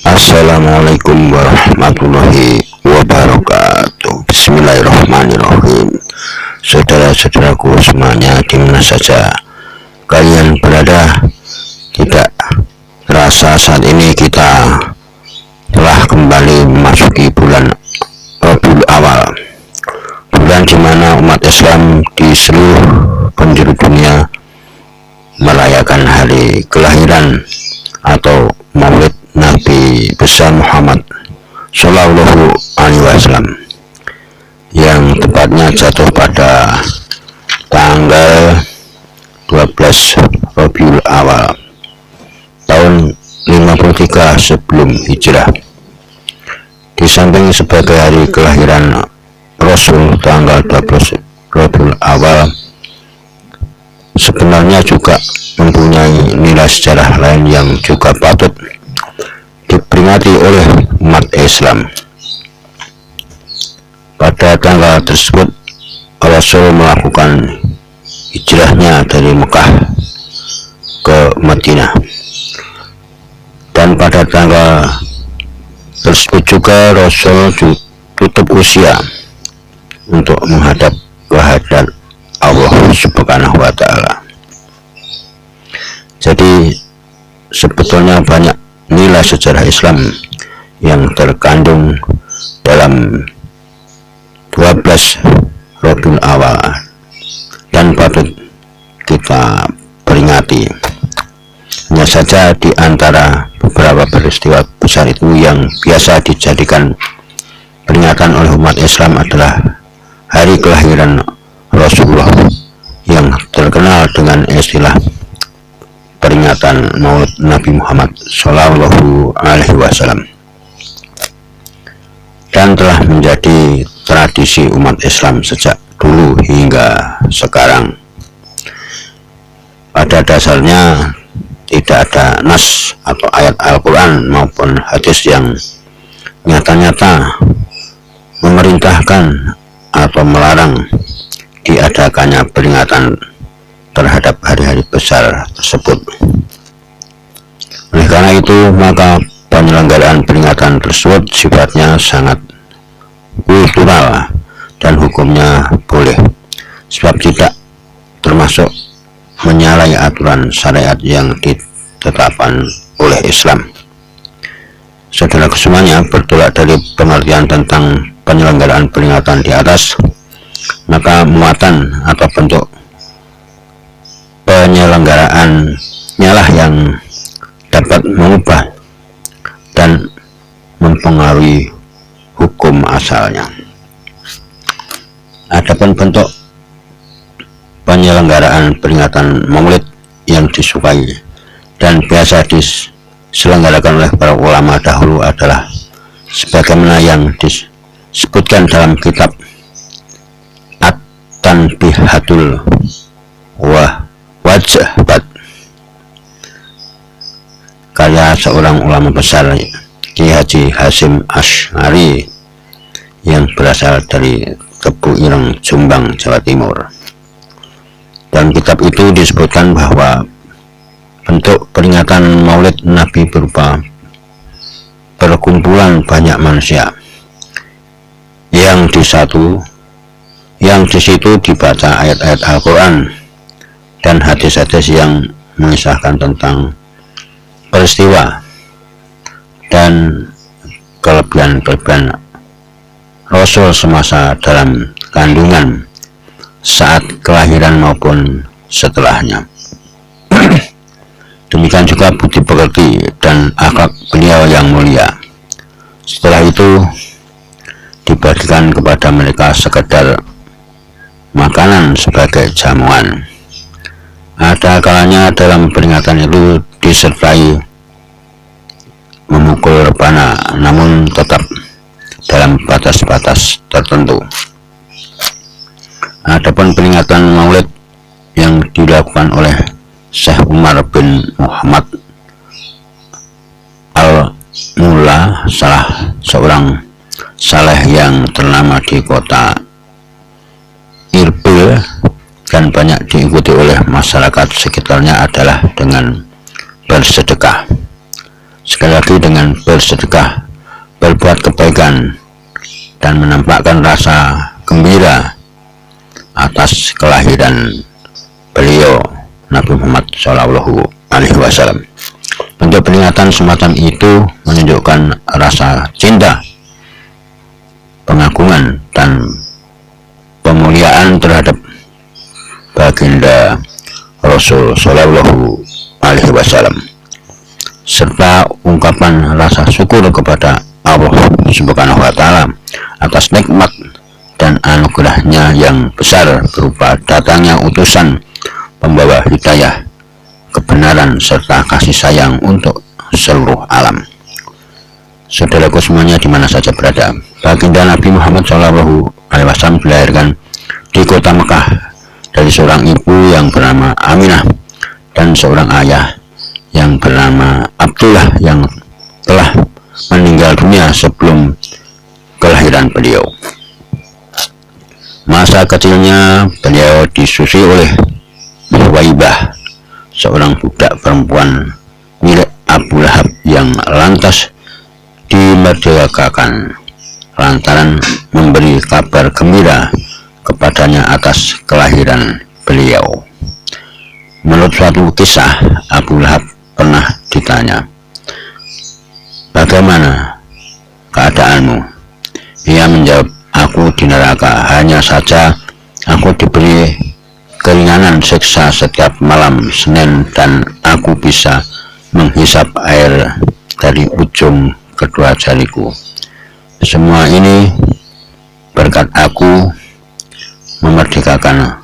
Assalamualaikum warahmatullahi wabarakatuh. Bismillahirrahmanirrahim. Saudara-saudaraku semuanya, di mana saja kalian berada, tidak terasa saat ini kita telah kembali memasuki bulan Rabiul Awal, bulan di mana umat Islam di seluruh penjuru dunia merayakan hari kelahiran atau Maulid Nabi besar Muhammad Shallallahu Alaihi Wasallam, yang tepatnya jatuh pada tanggal 12 Rabiul Awal tahun 53 sebelum hijrah. Di samping sebagai hari kelahiran Rasul tanggal 12 Rabiul Awal, sebenarnya juga mempunyai nilai sejarah lain yang juga patut diperingati oleh umat Islam. Pada tanggal tersebut Rasul melakukan hijrahnya dari Mekah ke Madinah, dan pada tanggal tersebut juga Rasul tutup usia untuk menghadap kehadirat Allah Subhanahu wa Ta'ala. Jadi sebetulnya banyak nilai sejarah Islam yang terkandung dalam 12 Rabiul Awal dan patut kita peringati. Hanya saja di antara beberapa peristiwa besar itu yang biasa dijadikan peringatan oleh umat Islam adalah hari kelahiran Rasulullah yang terkenal dengan istilah peringatan Maulid Nabi Muhammad Shallallahu Alaihi Wasallam, dan telah menjadi tradisi umat Islam sejak dulu hingga sekarang. Pada dasarnya tidak ada nas atau ayat Al-Quran maupun hadis yang nyata-nyata memerintahkan atau melarang diadakannya peringatan terhadap hari-hari besar tersebut. Oleh karena itu, maka penyelenggaraan peringatan tersebut sifatnya sangat kultural dan hukumnya boleh, sebab tidak termasuk menyalahi aturan syariat yang ditetapkan oleh Islam. Saudara kesemuanya, bertolak dari pengertian tentang penyelenggaraan peringatan di atas, maka muatan atau bentuk penyelenggaraan nyalah yang dapat mengubah dan mempengaruhi hukum asalnya. Adapun bentuk penyelenggaraan peringatan Maulid yang disukai dan biasa diselenggarakan oleh para ulama dahulu adalah sebagaimana yang disebutkan dalam kitab At-Tanbihatul Wajbat karya seorang ulama besar, Ki Haji Hasyim Asy'ari, yang berasal dari Tebu Ireng, Jombang, Jawa Timur. Dalam kitab itu disebutkan bahwa bentuk peringatan Maulid Nabi berupa perkumpulan banyak manusia yang di situ dibaca ayat-ayat Al-Quran dan hadis-hadis yang mengisahkan tentang peristiwa dan kelebihan-kelebihan Rasul semasa dalam kandungan, saat kelahiran maupun setelahnya. Demikian juga budi pekerti dan akhlak beliau yang mulia. Setelah itu dibagikan kepada mereka sekedar makanan sebagai jamuan. Ada kalanya dalam peringatan itu disertai memukul rebana, namun tetap dalam batas-batas tertentu. Adapun peringatan Maulid yang dilakukan oleh Syekh Umar bin Muhammad Al-Mulla, salah seorang saleh yang ternama di kota Irbil dan banyak diikuti oleh masyarakat sekitarnya adalah dengan bersedekah. sekali lagi dengan bersedekah, berbuat kebaikan, dan menampakkan rasa gembira atas kelahiran beliau Nabi Muhammad SAW. Bentuk peringatan semacam itu menunjukkan rasa cinta, pengagungan, dan pemuliaan terhadap baginda Rasul Shallallahu Alaihi Wasallam, serta ungkapan rasa syukur kepada Allah Subhanahu Wa Taala atas nikmat dan anugerahnya yang besar berupa datangnya utusan pembawa hidayah, kebenaran, serta kasih sayang untuk seluruh alam. Saudaraku semuanya di mana saja berada, baginda Nabi Muhammad SAW dilahirkan di kota Mekah dari seorang ibu yang bernama Aminah dan seorang ayah yang bernama Abdullah yang telah meninggal dunia sebelum kelahiran beliau. Masa kecilnya beliau disusui oleh Suwaibah, seorang budak perempuan milik Abu Lahab yang lantas dimerdekakan lantaran memberi kabar gembira kepadanya atas kelahiran beliau. Menurut suatu kisah, Abu Lahab pernah ditanya, "Bagaimana keadaanmu?" Ia menjawab, "Aku di neraka, hanya saja aku diberi keringanan siksa setiap malam Senin dan aku bisa menghisap air dari ujung kedua jariku. Semua ini berkat aku memerdekakan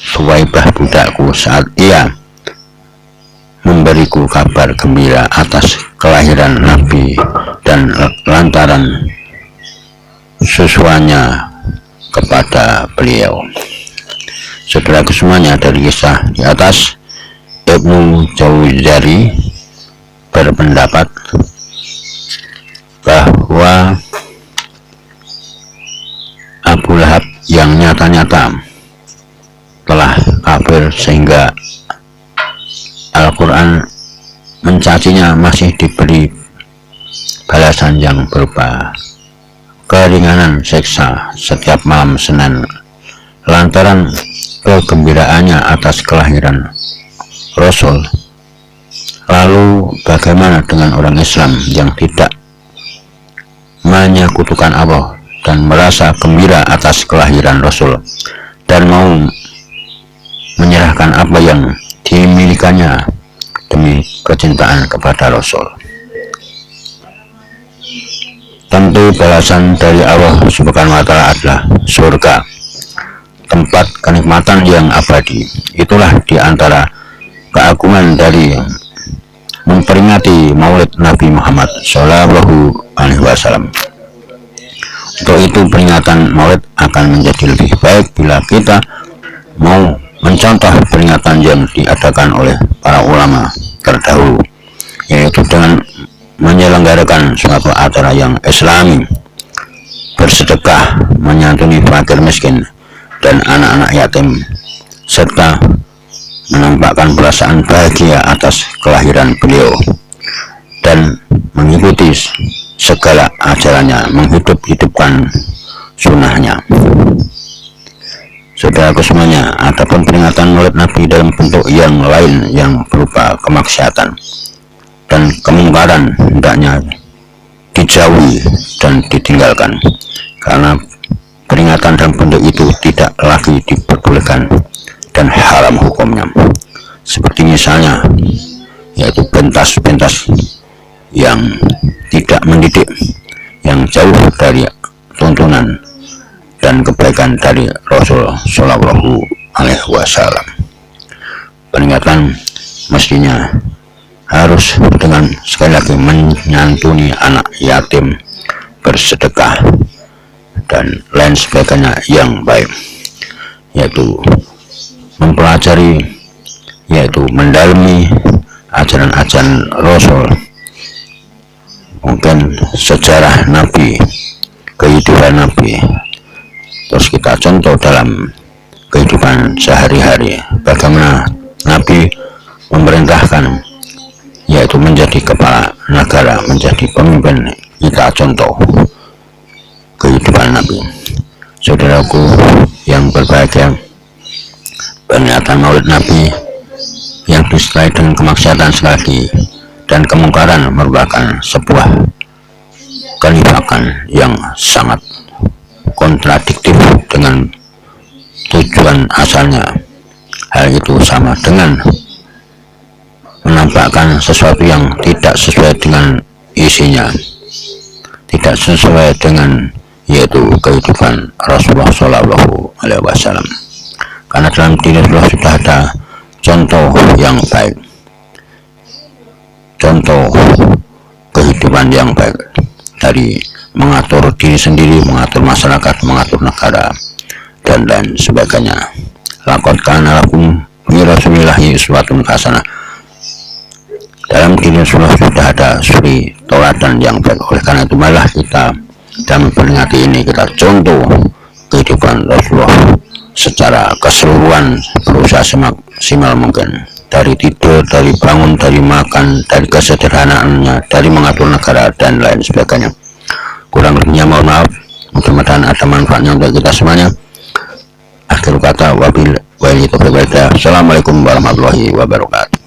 Suwaibah budakku saat ia memberiku kabar gembira atas kelahiran Nabi dan lantaran susuannya kepada beliau." Saudaraku semuanya, dari kisah di atas, Ibnu Jauzi berpendapat bahwa Abu Lahab yang nyata-nyata telah kafir sehingga Al-Quran mencacinya masih diberi balasan yang berupa keringanan siksa setiap malam Senin lantaran kegembiraannya atas kelahiran Rasul. Lalu bagaimana dengan orang Islam yang tidak menyekutukan Allah dan merasa gembira atas kelahiran Rasul dan mau menyerahkan apa yang dimilikannya demi kecintaan kepada Rasul? Tentu balasan dari Allah Subhanahu wa Ta'ala adalah surga, tempat kenikmatan yang abadi. Itulah di antara keagungan dari memperingati Maulid Nabi Muhammad Shallallahu Alaihi Wasallam. Untuk itu peringatan Maulid akan menjadi lebih baik bila kita mau mencontoh peringatan yang diadakan oleh para ulama terdahulu, yaitu dengan menyelenggarakan suatu acara yang islami, bersedekah, menyantuni fakir miskin dan anak-anak yatim, serta menampakkan perasaan bahagia atas kelahiran beliau dan mengikuti segala ajarannya, menghidup-hidupkan sunnahnya. Saudaraku semuanya, adapun peringatan Maulid Nabi dalam bentuk yang lain yang berupa kemaksiatan dan kemungkaran hendaknya dijauhi dan ditinggalkan, karena peringatan dalam bentuk itu tidak lagi diperbolehkan dan haram hukumnya, seperti misalnya yaitu pentas-pentas yang tidak mendidik, yang jauh dari tuntunan dan kebaikan dari Rasul Shallallahu Alaihi Wasallam. Peringatan mestinya harus dengan sekali lagi menyantuni anak yatim, bersedekah, dan lain sebagainya yang baik, yaitu mempelajari, yaitu mendalami ajaran-ajaran Rasul, mungkin sejarah Nabi, kehidupan Nabi, terus kita contoh dalam kehidupan sehari-hari bagaimana Nabi memerintahkan, yaitu menjadi kepala negara, menjadi pemimpin kita, contoh kehidupan Nabi. Saudaraku yang berbahagia, peringatan Maulid Nabi yang disertai dengan kemaksiatan sekali dan kemungkaran merupakan sebuah kenifakan yang sangat kontradiktif dengan tujuan asalnya. Hal itu sama dengan menampakkan sesuatu yang tidak sesuai dengan isinya, tidak sesuai dengan yaitu kehidupan Rasulullah Shallallahu Alaihi Wasallam. Karena dalam diri Rasulullah sudah ada contoh yang baik, contoh kehidupan yang baik, dari mengatur diri sendiri, mengatur masyarakat, mengatur negara, dan lain sebagainya. Laqad kana lakum fi Rasulillahi uswatun hasanah. Dalam diri Rasulullah sudah ada suri tauladan yang baik. Oleh karena itu malah kita dalam memperingati ini, kita contoh kehidupan Rasulullah secara keseluruhan, berusaha semaksimal mungkin, dari tidur, dari bangun, dari makan, dari kesederhanaannya, dari mengatur negara dan lain sebagainya. Kurang lebihnya mohon maaf, mudah-mudahan ada manfaatnya untuk kita semuanya. Akhir kata, wabillahi taufiq wal hidayah. Assalamualaikum warahmatullahi wabarakatuh.